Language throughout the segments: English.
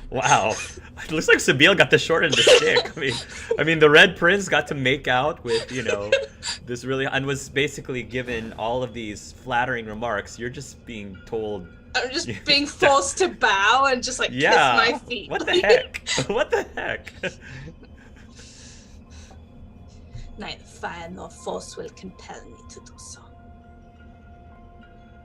Wow. It looks like Sabine got the short end of the stick. I mean, the Red Prince got to make out with, this really, and was basically given all of these flattering remarks. You're just being told, I'm just being forced to bow and just like kiss my yeah, feet. what the heck? What the heck? Neither fire nor force will compel me to do so.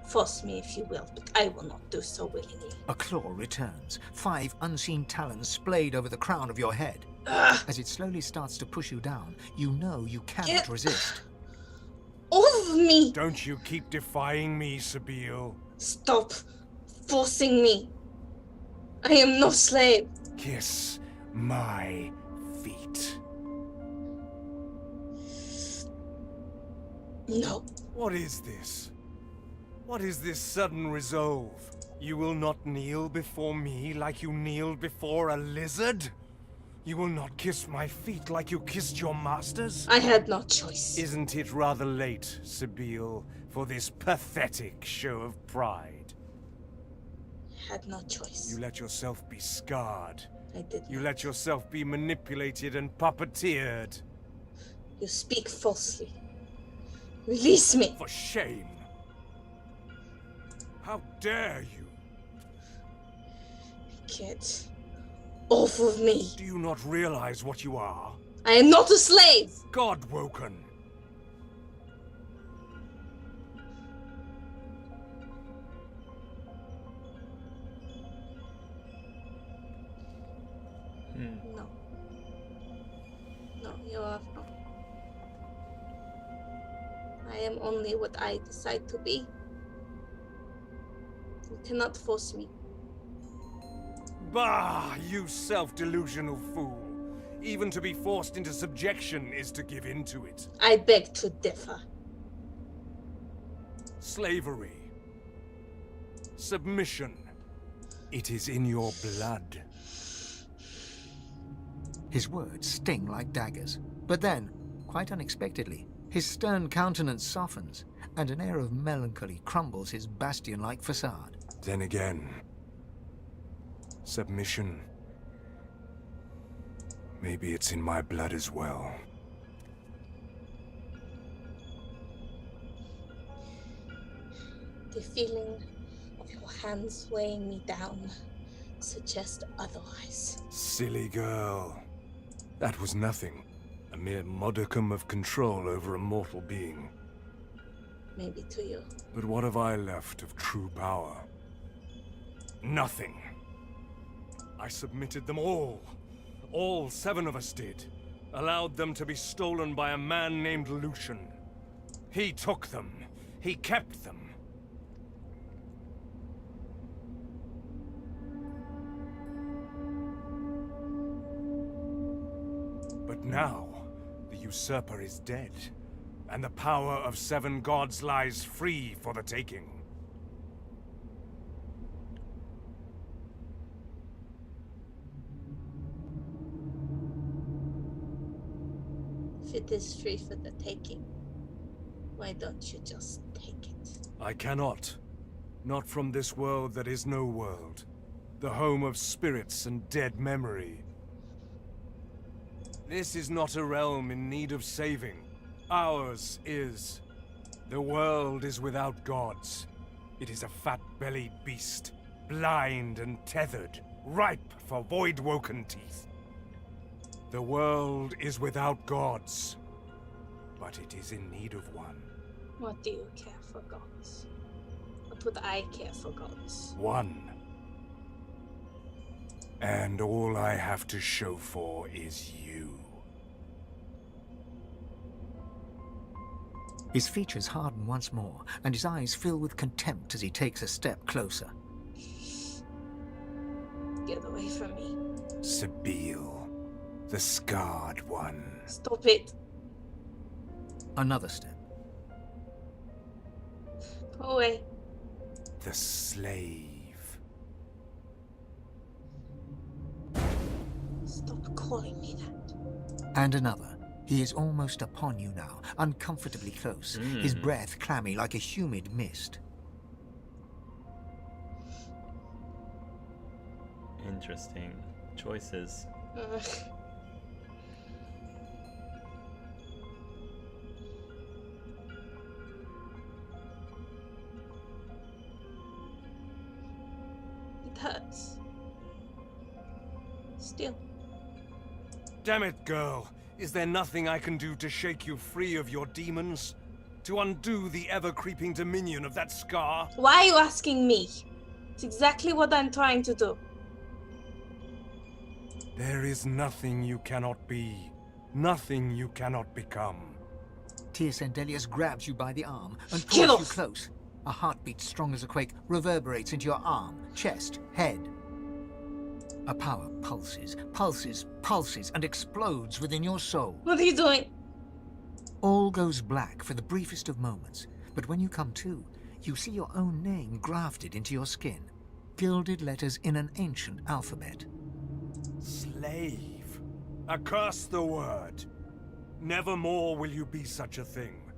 Force me if you will, but I will not do so willingly. A claw returns, 5 unseen talons splayed over the crown of your head. Ugh. As it slowly starts to push you down, you know you cannot resist. Off of me! Don't you keep defying me, Sabine. Stop forcing me. I am no slave. Kiss my feet. No. What is this? What is this sudden resolve? You will not kneel before me like you kneeled before a lizard? You will not kiss my feet like you kissed your masters? I had no choice. Isn't it rather late, Sabine, for this pathetic show of pride? I had no choice. You let yourself be scarred. I did not. You let yourself be manipulated and puppeteered. You speak falsely. Release me. For shame. How dare you? Get off of me. Do you not realize what you are? I am not a slave. God-woken. No. No, you are not. I am only what I decide to be. You cannot force me. Bah, you self-delusional fool. Even to be forced into subjection is to give in to it. I beg to differ. Slavery. Submission. It is in your blood. His words sting like daggers. But then, quite unexpectedly, his stern countenance softens, and an air of melancholy crumbles his bastion-like facade. Then again, submission. Maybe it's in my blood as well. The feeling of your hands weighing me down suggests otherwise. Silly girl. That was nothing. A mere modicum of control over a mortal being. Maybe to you. But what have I left of true power? Nothing. I submitted them all. All 7 of us did. Allowed them to be stolen by a man named Lucian. He took them. He kept them. But now, the usurper is dead, and the power of 7 gods lies free for the taking. If it is free for the taking, why don't you just take it? I cannot. Not from this world that is no world. The home of spirits and dead memory. This is not a realm in need of saving. Ours is. The world is without gods. It is a fat-bellied beast, blind and tethered, ripe for void-woken teeth. The world is without gods, but it is in need of one. What do you care for gods? What would I care for gods? One. And all I have to show for is you. His features harden once more, and his eyes fill with contempt as he takes a step closer. Get away from me. Sabine, the scarred one. Stop it. Another step. Go away. The slave. Stop calling me that. And another. He is almost upon you now, uncomfortably close, his breath clammy like a humid mist. Interesting choices. It hurts. Still. Damn it, girl. Is there nothing I can do to shake you free of your demons? To undo the ever-creeping dominion of that scar? Why are you asking me? It's exactly what I'm trying to do. There is nothing you cannot be. Nothing you cannot become. Tir-Cendelius grabs you by the arm and Get pulls you off! close. A heartbeat strong as a quake reverberates into your arm, chest, head. A power pulses, pulses, pulses, and explodes within your soul. What are you doing? All goes black for the briefest of moments, but when you come to, you see your own name grafted into your skin. Gilded letters in an ancient alphabet. Slave. Accursed the word. Nevermore will you be such a thing.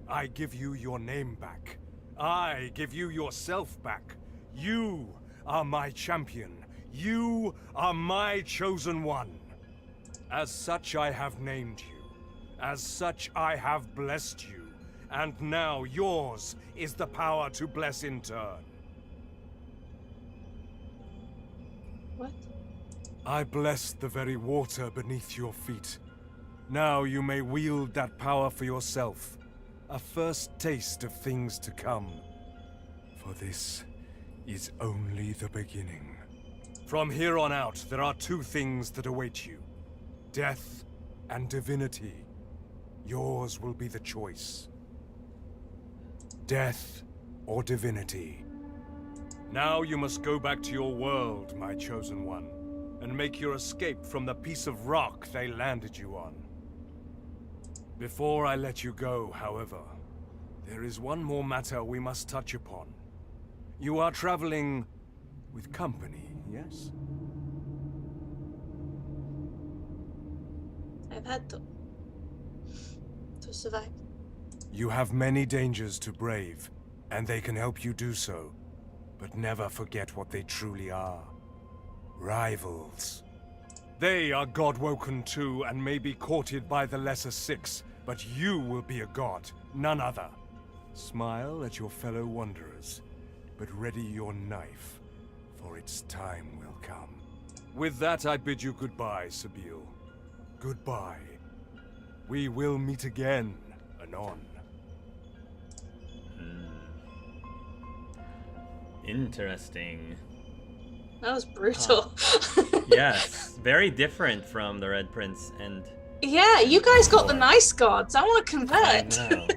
I give you your name back. I give you yourself back. You are my champion. You are my chosen one. As such I have named you. As such I have blessed you. And now yours is the power to bless in turn. What? I blessed the very water beneath your feet. Now you may wield that power for yourself. A first taste of things to come. For this is only the beginning. From here on out, there are two things that await you. Death and divinity. Yours will be the choice. Death or divinity. Now you must go back to your world, my chosen one, and make your escape from the piece of rock they landed you on. Before I let you go, however, there is one more matter we must touch upon. You are traveling with company, yes? I've had to survive. You have many dangers to brave, and they can help you do so. But never forget what they truly are. Rivals. They are god-woken too, and may be courted by the lesser six, but you will be a god, none other. Smile at your fellow wanderers, but ready your knife, for its time will come. With that, I bid you goodbye, Sabille. Goodbye. We will meet again, anon. Interesting. That was brutal. Yes, very different from the Red Prince and... Yeah, you guys got the nice gods. I want to convert. I know.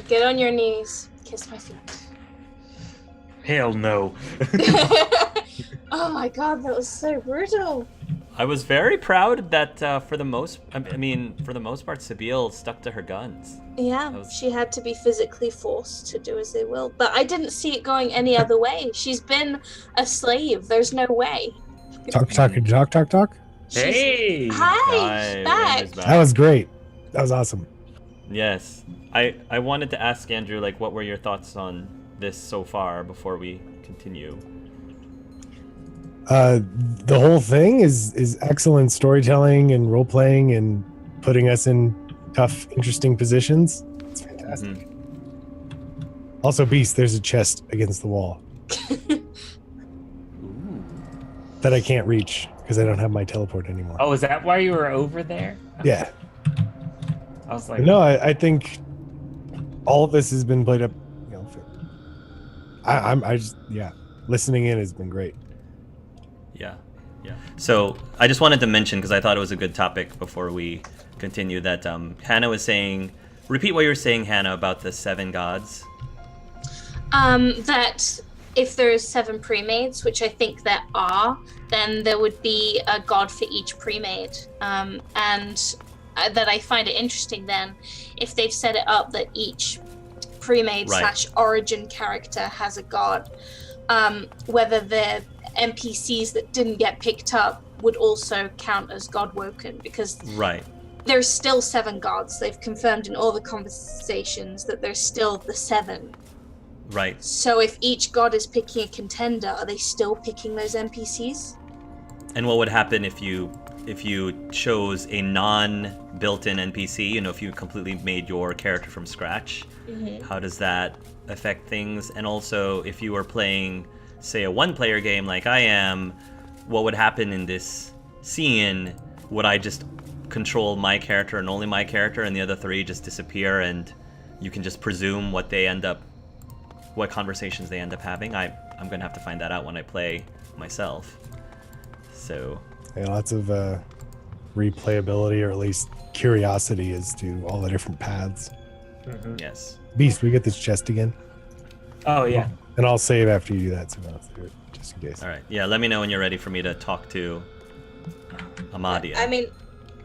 Get on your knees. Kiss my feet. Hell no. Oh my god, that was so brutal. I was very proud that for the most part, Sabille stuck to her guns. Yeah, she had to be physically forced to do as they will. But I didn't see it going any other way. She's been a slave. There's no way. Talk. Hey! Hi, she's back. That was great. That was awesome. Yes. I wanted to ask Andrew, like, what were your thoughts on this so far before we continue? The whole thing is excellent storytelling and role playing and putting us in tough, interesting positions. It's fantastic. Mm-hmm. Also, Beast, there's a chest against the wall that I can't reach because I don't have my teleport anymore. Oh, is that why you were over there? Yeah. I was like, no, I think all of this has been played up. You know, I just listening in has been great. Yeah. So I just wanted to mention, because I thought it was a good topic before we continue, that Hannah was saying, repeat what you were saying, Hannah, about the 7 gods. That if there's 7 pre-mades, which I think there are, then there would be a god for each pre-made. And that I find it interesting then, if they've set it up that each pre-made / origin character has a god, whether the NPCs that didn't get picked up would also count as god-woken, because there's still 7 gods. They've confirmed in all the conversations that there's still the 7. Right. So if each god is picking a contender, are they still picking those NPCs? And what would happen if you chose a non-built-in NPC? You know, if you completely made your character from scratch, how does that affect things? And also, if you were playing, say, a one-player game like I am, what would happen in this scene? Would I just control my character and only my character, and the other three just disappear, and you can just presume what conversations they end up having? I'm gonna have to find that out when I play myself. So yeah, lots of replayability, or at least curiosity as to all the different paths. yes. Beast, we get this chest again, Oh yeah. and I'll save after you do that, so I'll do it just in case. All right. Yeah. Let me know when you're ready for me to talk to Amadia. I mean,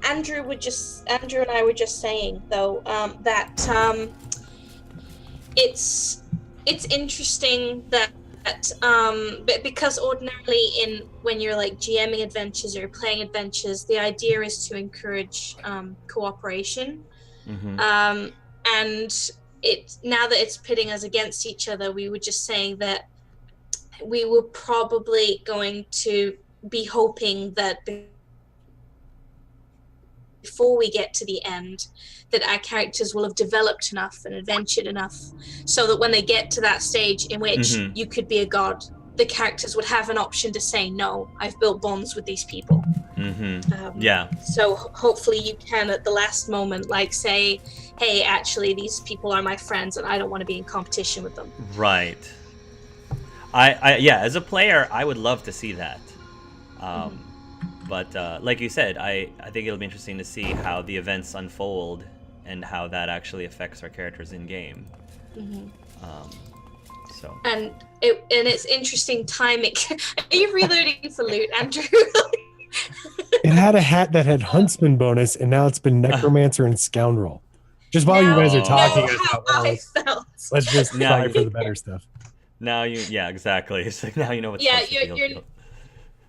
Andrew and I were just saying though that it's interesting that because ordinarily when you're like GMing adventures or playing adventures, the idea is to encourage cooperation. And now that it's pitting us against each other, we were just saying that we were probably going to be hoping that before we get to the end, that our characters will have developed enough and adventured enough so that when they get to that stage in which you could be a god, the characters would have an option to say, no, I've built bonds with these people. Yeah. So hopefully you can at the last moment like say, hey, actually these people are my friends and I don't want to be in competition with them. Right. I yeah, as a player, I would love to see that. But like you said, I think it'll be interesting to see how the events unfold and how that actually affects our characters in game. So. And it's interesting timing. Are you reloading for loot, Andrew? It had a hat that had Huntsman bonus, and now it's been Necromancer and Scoundrel. Just while you guys are talking, let's just try for the better stuff. Now yeah, exactly. It's like now you know what's you're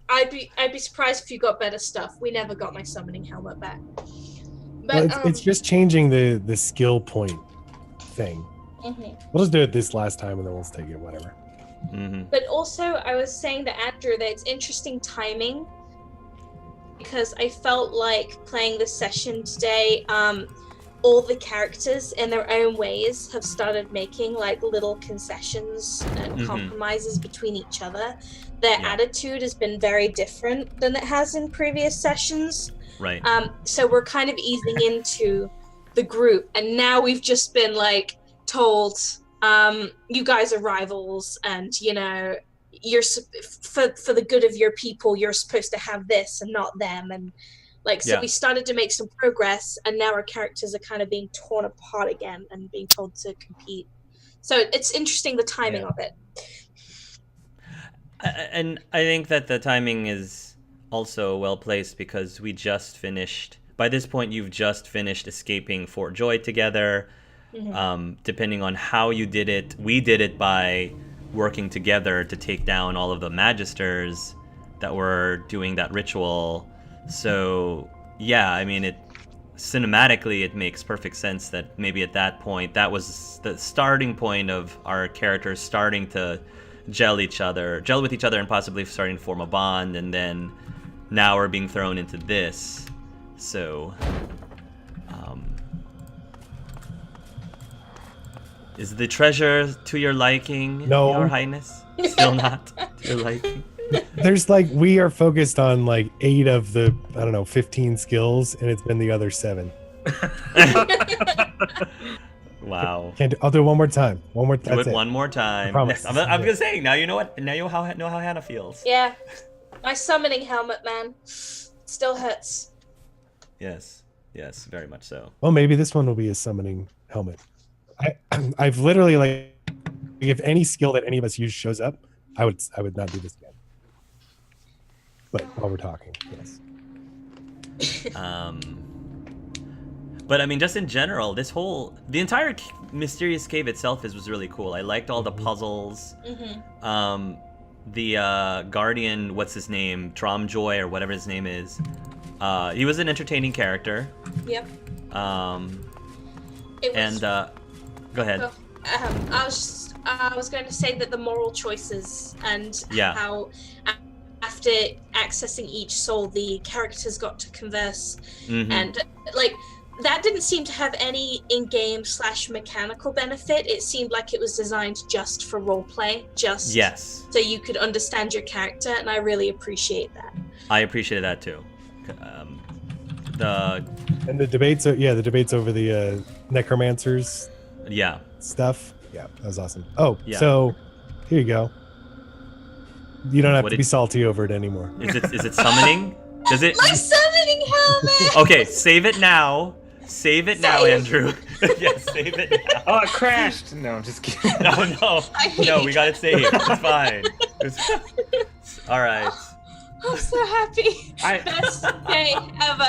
I'd be surprised if you got better stuff. We never got my summoning helmet back. But well, it's just changing the skill point thing. We'll just do it this last time and then we'll take it, whatever. But also, I was saying to Andrew that it's interesting timing because I felt like playing this session today, all the characters in their own ways have started making like little concessions and compromises between each other. Their attitude has been very different than it has in previous sessions. Right. So we're kind of easing into the group, and now we've just been like told, you guys are rivals, and you know, you're for the good of your people, you're supposed to have this and not them, and like so we started to make some progress, and now our characters are kind of being torn apart again and being told to compete. So it's interesting the timing of it. And I think that the timing is also well placed because we just finished. By this point, you've just finished escaping Fort Joy together. Depending on how you did it, we did it by working together to take down all of the Magisters that were doing that ritual. So yeah, I mean, cinematically it makes perfect sense that maybe at that point that was the starting point of our characters starting to gel with each other and possibly starting to form a bond, and then now we're being thrown into this. So is the treasure to your liking, No. Your Highness? Still not to your liking? There's like, we are focused on like 8 of the, 15 skills, and it's been the other 7. Wow. I'll do it one more time. Do it one more time. I promise. I'm gonna say, now you know what? Now you know how Hannah feels. Yeah. My summoning helmet, man. Still hurts. Yes, very much so. Well, maybe this one will be a summoning helmet. I've literally, like, if any skill that any of us use shows up, I would not do this again. But while we're talking, yes. But I mean, just in general, the entire mysterious cave itself was really cool. I liked all the puzzles. The guardian, what's his name, Dromjoy or whatever his name is. He was an entertaining character. Yep. Go ahead. I was going to say that the moral choices and Yeah. how after accessing each soul, the characters got to converse, and like that didn't seem to have any in-game / mechanical benefit. It seemed like it was designed just for roleplay, just so you could understand your character, and I really appreciate that. I appreciated that too. And the debates over the necromancers stuff. Yeah, that was awesome. Oh, so here you go. You don't have to be salty over it anymore. Is it summoning? Does it? My summoning helmet. Okay, save it now. Save it now, Andrew. Yes, save it now. Oh, it crashed. No, I'm just kidding. No, we got it saved. It's fine. All right. I'm so happy. Best day ever.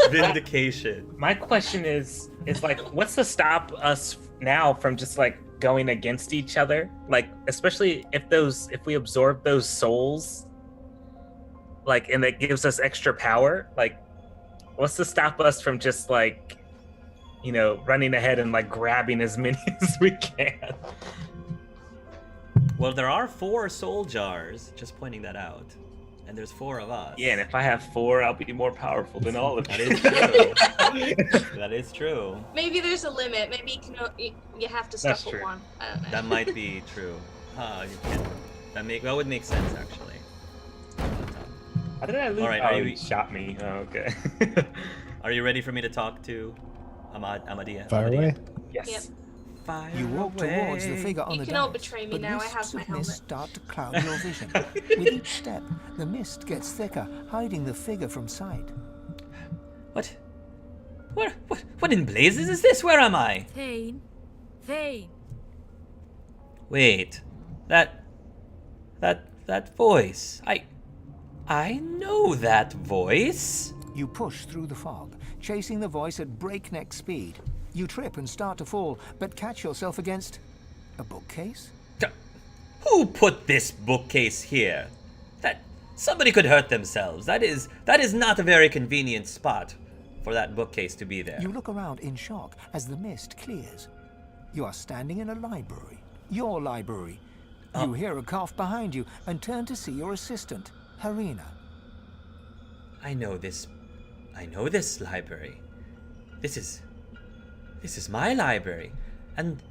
Vindication. My question is like, what's to stop us now from just like going against each other? Like, especially if we absorb those souls, like, and it gives us extra power. Like, what's to stop us from just like, you know, running ahead and like grabbing as many as we can? Well, there are 4 soul jars. Just pointing that out. And there's 4 of us. Yeah, and if I have 4, I'll be more powerful than all of you. That is true. That is true. Maybe there's a limit. Maybe you have to stop at 1. I don't know. That might be true. That would make sense actually. How did I lose? All right, he shot me. Oh, okay. Are you ready for me to talk to Amadia? Fire away. Yes. Yep. Fire You walk towards the figure on You the can all dais, betray me but now, I wisps have my of mist helmet. start to cloud your vision. With each step, the mist gets thicker, hiding the figure from sight. What in blazes is this? Where am I? Thane. Wait. That voice. I know that voice. You push through the fog, chasing the voice at breakneck speed. You trip and start to fall, but catch yourself against a bookcase? Who put this bookcase here? That somebody could hurt themselves. That is not a very convenient spot for that bookcase to be there. You look around in shock as the mist clears. You are standing in a library. Your library. You hear a cough behind you and turn to see your assistant, Harina. I know this library. This is my library. And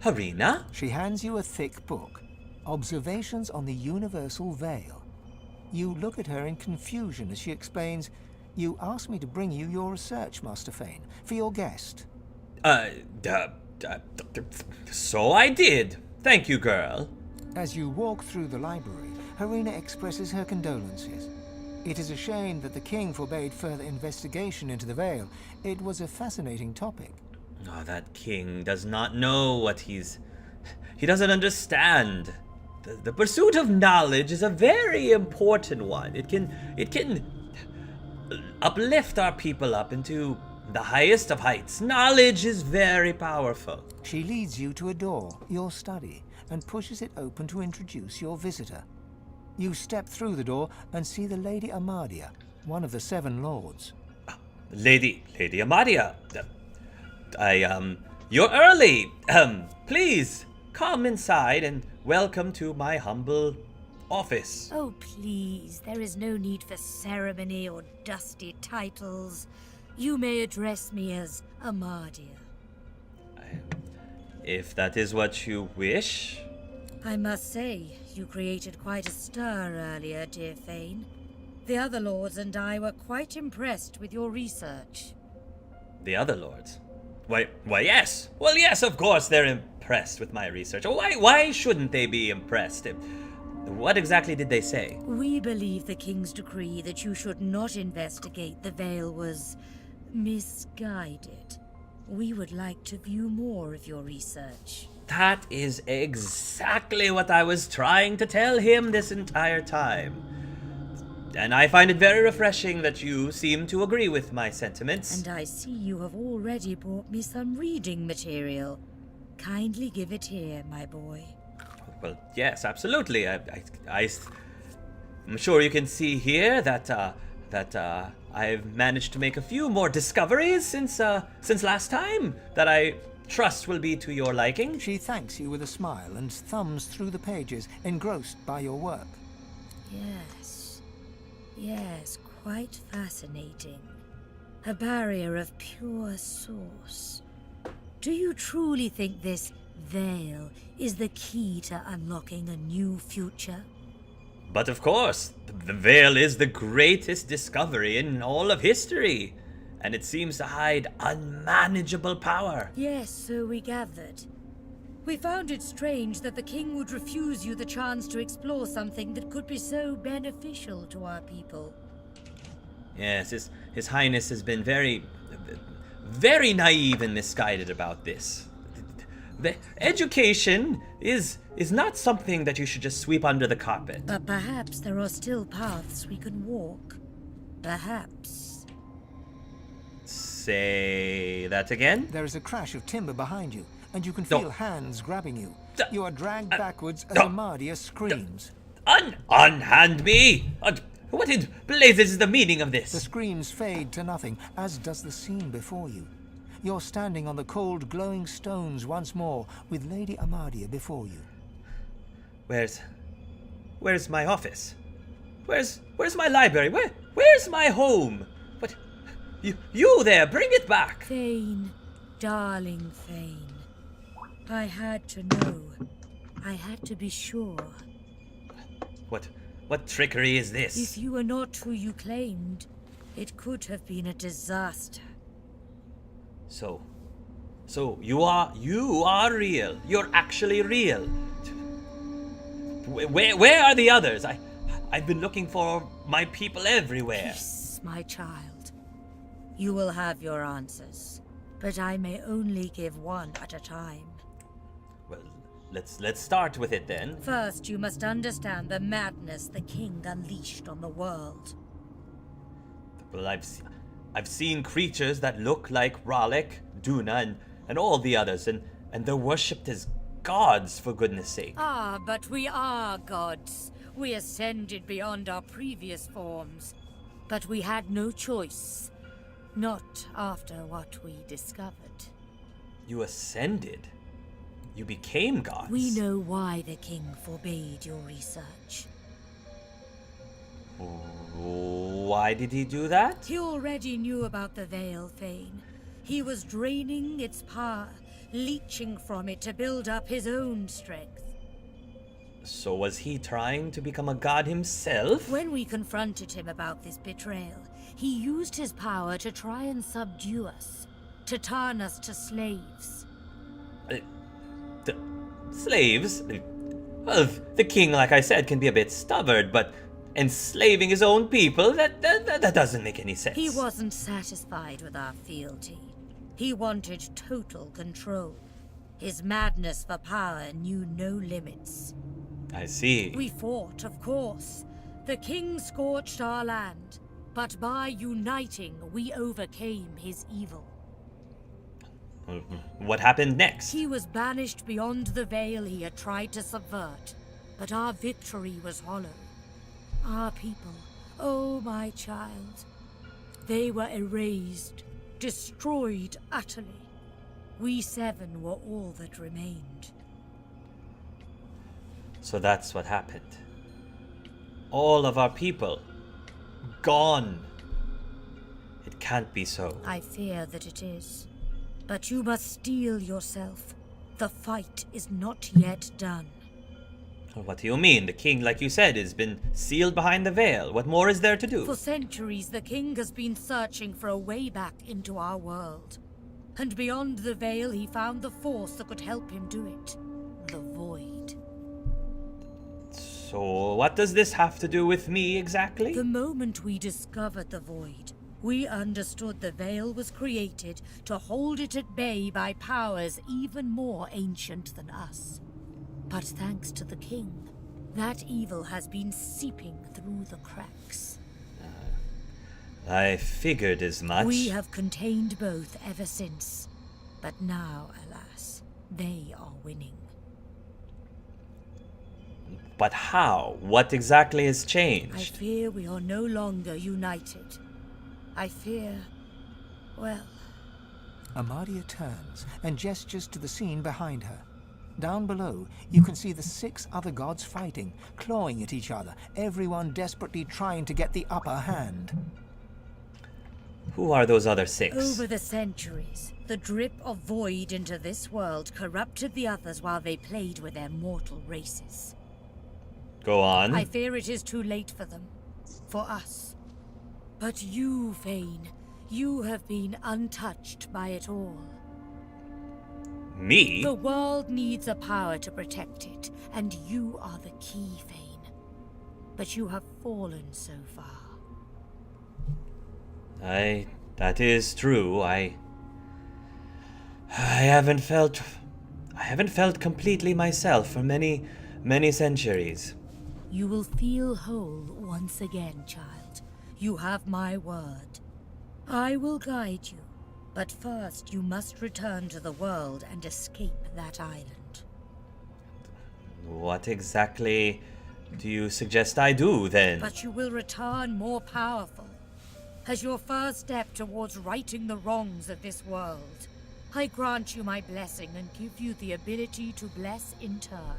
Harina? She hands you a thick book. Observations on the Universal Veil. You look at her in confusion as she explains, "You asked me to bring you your research, Master Fane, for your guest." So I did. Thank you, girl. As you walk through the library, Harina expresses her condolences. It is a shame that the king forbade further investigation into the Veil. It was a fascinating topic. Oh, that king does not know what he doesn't understand. The pursuit of knowledge is a very important one. It can uplift our people up into the highest of heights. Knowledge is very powerful. She leads you to a door, your study, and pushes it open to introduce your visitor. You step through the door and see the Lady Amadia, one of the 7 lords. Lady Amadia, you're early. Please come inside and welcome to my humble office. Oh, please, there is no need for ceremony or dusty titles. You may address me as Amadia. If that is what you wish. I must say, you created quite a stir earlier, dear Fane. The other lords and I were quite impressed with your research. The other lords? Why, yes. Well, yes, of course they're impressed with my research. Why shouldn't they be impressed? What exactly did they say? We believe the king's decree that you should not investigate the Veil was misguided. We would like to view more of your research. That is exactly what I was trying to tell him this entire time. And I find it very refreshing that you seem to agree with my sentiments. And I see you have already brought me some reading material. Kindly give it here, my boy. Well, yes, absolutely. I'm sure you can see here that I've managed to make a few more discoveries since last time that I trust will be to your liking. She thanks you with a smile and thumbs through the pages, engrossed by your work. Yes. Yes, quite fascinating. A barrier of pure source. Do you truly think this veil is the key to unlocking a new future? But of course, the veil is the greatest discovery in all of history, and it seems to hide unmanageable power. Yes, so we gathered. We found it strange that the king would refuse you the chance to explore something that could be so beneficial to our people. Yes, His Highness has been very naive and misguided about this. The education is not something that you should just sweep under the carpet. But perhaps there are still paths we can walk. Perhaps. Say that again? There is a crash of timber behind you, and you can feel No. hands grabbing you. You are dragged backwards as no. Amadia screams. Unhand me! What in blazes is the meaning of The this? screams fade to nothing, as does the scene before you. You're standing on the cold, glowing stones once more, with Lady Amadia before you. Where's my office? Where's my library? Where's my home? What? You there, bring it back! Thane, darling Thane. I had to know. I had to be sure. What trickery is this? If you were not who you claimed, it could have been a disaster. So you are real. You're actually real. Where are the others? I've been looking for my people everywhere. Peace, my child. You will have your answers, but I may only give one at a time. Well, let's start with it then. First, you must understand the madness the king unleashed on the world. Well, I've seen creatures that look like Ralek, Duna, and all the others, and they're worshipped as gods, for goodness sake. Ah, but we are gods. We ascended beyond our previous forms. But we had no choice. Not after what we discovered. You ascended? You became gods? We know why the king forbade your research. Why did he do that? He already knew about the Veil, Thane. He was draining its power, leeching from it to build up his own strength. So was he trying to become a god himself? When we confronted him about this betrayal, he used his power to try and subdue us, to turn us to slaves. Slaves? Well, the king, like I said, can be a bit stubborn, but enslaving his own people, that doesn't make any sense. He wasn't satisfied with our fealty. He wanted total control. His madness for power knew no limits. I see. We fought, of course. The king scorched our land, but by uniting, we overcame his evil. What happened next? He was banished beyond the veil he had tried to subvert, but our victory was hollow. Our people, oh my child, they were erased, destroyed utterly. We seven were all that remained. So that's what happened. All of our people, gone. It can't be so. I fear that it is. But you must steel yourself. The fight is not yet done. What do you mean? The king, like you said, has been sealed behind the veil. What more is there to do? For centuries, the king has been searching for a way back into our world. And beyond the veil, he found the force that could help him do it. The void. So what does this have to do with me exactly? The moment we discovered the void, we understood the veil was created to hold it at bay by powers even more ancient than us. But thanks to the king, that evil has been seeping through the cracks. I figured as much. We have contained both ever since. But now, alas, they are winning. But how? What exactly has I changed? fear we are no longer united. I fear, well, Amadia turns and gestures to the scene behind her. Down below, you can see the 6 other gods fighting, clawing at each other, everyone desperately trying to get the upper hand. Who are those other 6? Over the centuries, the drip of void into this world corrupted the others while they played with their mortal races. Go on. I fear it is too late for them. For us. But you, Fane, you have been untouched by it all. Me? The world needs a power to protect it, and you are the key, Fane. But you have fallen so far. That is true. I haven't felt completely myself for many centuries. You will feel whole once again, child. You have my word. I will guide you, but first you must return to the world and escape that island. What exactly do you suggest I do, then? But you will return more powerful. As your first step towards righting the wrongs of this world, I grant you my blessing and give you the ability to bless in turn.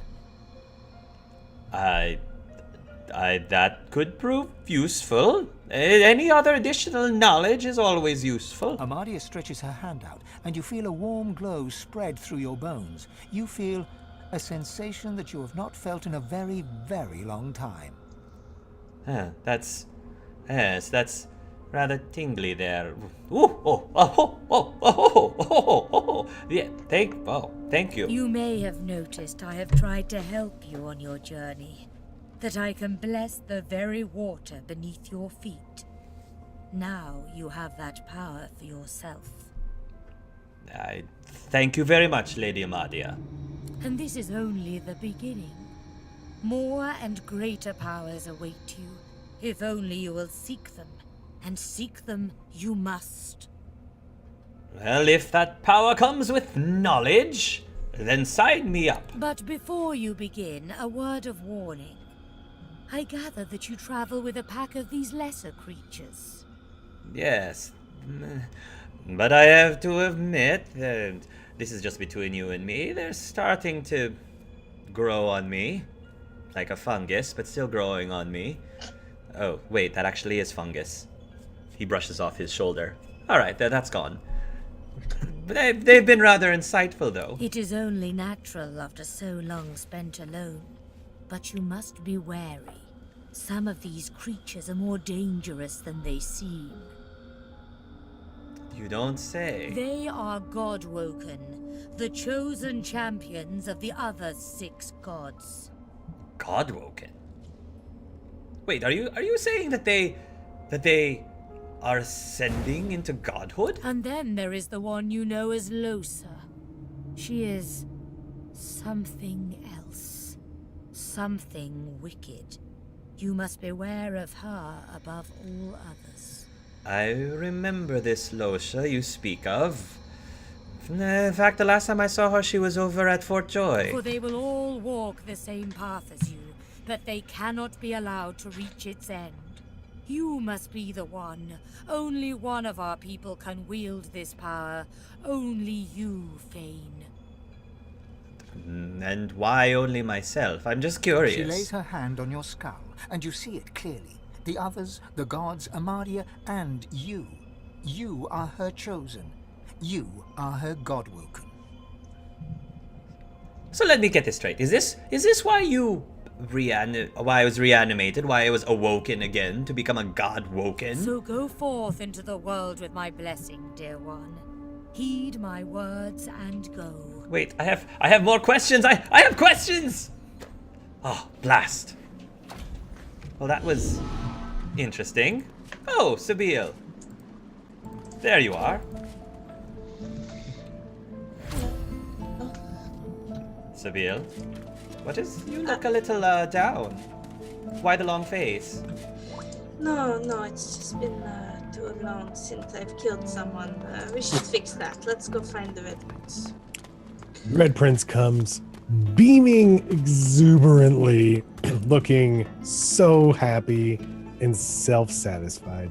That could prove useful. Any other additional knowledge is always useful. Amadia stretches her hand out, and you feel a warm glow spread through your bones. You feel a sensation that you have not felt in a very, very long time. That's rather tingly there. Yeah, thank you. You may have noticed I have tried to help you on your journey. That I can bless the very water beneath your feet. Now you have that power for yourself. I thank you very much, Lady Amadia. And this is only the beginning. More and greater powers await you, if only you will seek them. And seek them you must. Well, if that power comes with knowledge, then sign me up. But before you begin, a word of warning. I gather that you travel with a pack of these lesser creatures. Yes, but I have to admit, and this is just between you and me, they're starting to grow on me. Like a fungus, but still growing on me. Oh, wait, that actually is fungus. He brushes off his shoulder. Alright, that's gone. But they've been rather insightful, though. It is only natural after so long spent alone. But you must be wary. Some of these creatures are more dangerous than they seem. You don't say. They are God-woken, the chosen champions of the other 6 gods. God-woken? Wait, are you saying that they are ascending into godhood? And then there is the one you know as Losa. She is something else. Something wicked. You must beware of her above all others. I remember this Losha you speak of. In fact, the last time I saw her, she was over at Fort Joy. For they will all walk the same path as you, but they cannot be allowed to reach its end. You must be the one. Only one of our people can wield this power. Only you, Fane. And why only myself? I'm just curious. She lays her hand on your skull, and you see it clearly. The others, the gods, Amadia, and you. You are her chosen. You are her godwoken. So let me get this straight. Is this why you why I was reanimated? Why I was awoken again to become a god-woken? So go forth into the world with my blessing, dear one. Heed my words and go. Wait, I have more questions. I have questions. Oh, blast. Well, that was interesting. Oh, Sabil. There you are. Sabil, what is? You look a little down. Why the long face? No, it's just been too long since I've killed someone. We should fix that. Let's go find the Red Prince. Red Prince comes, beaming exuberantly, looking so happy and self-satisfied.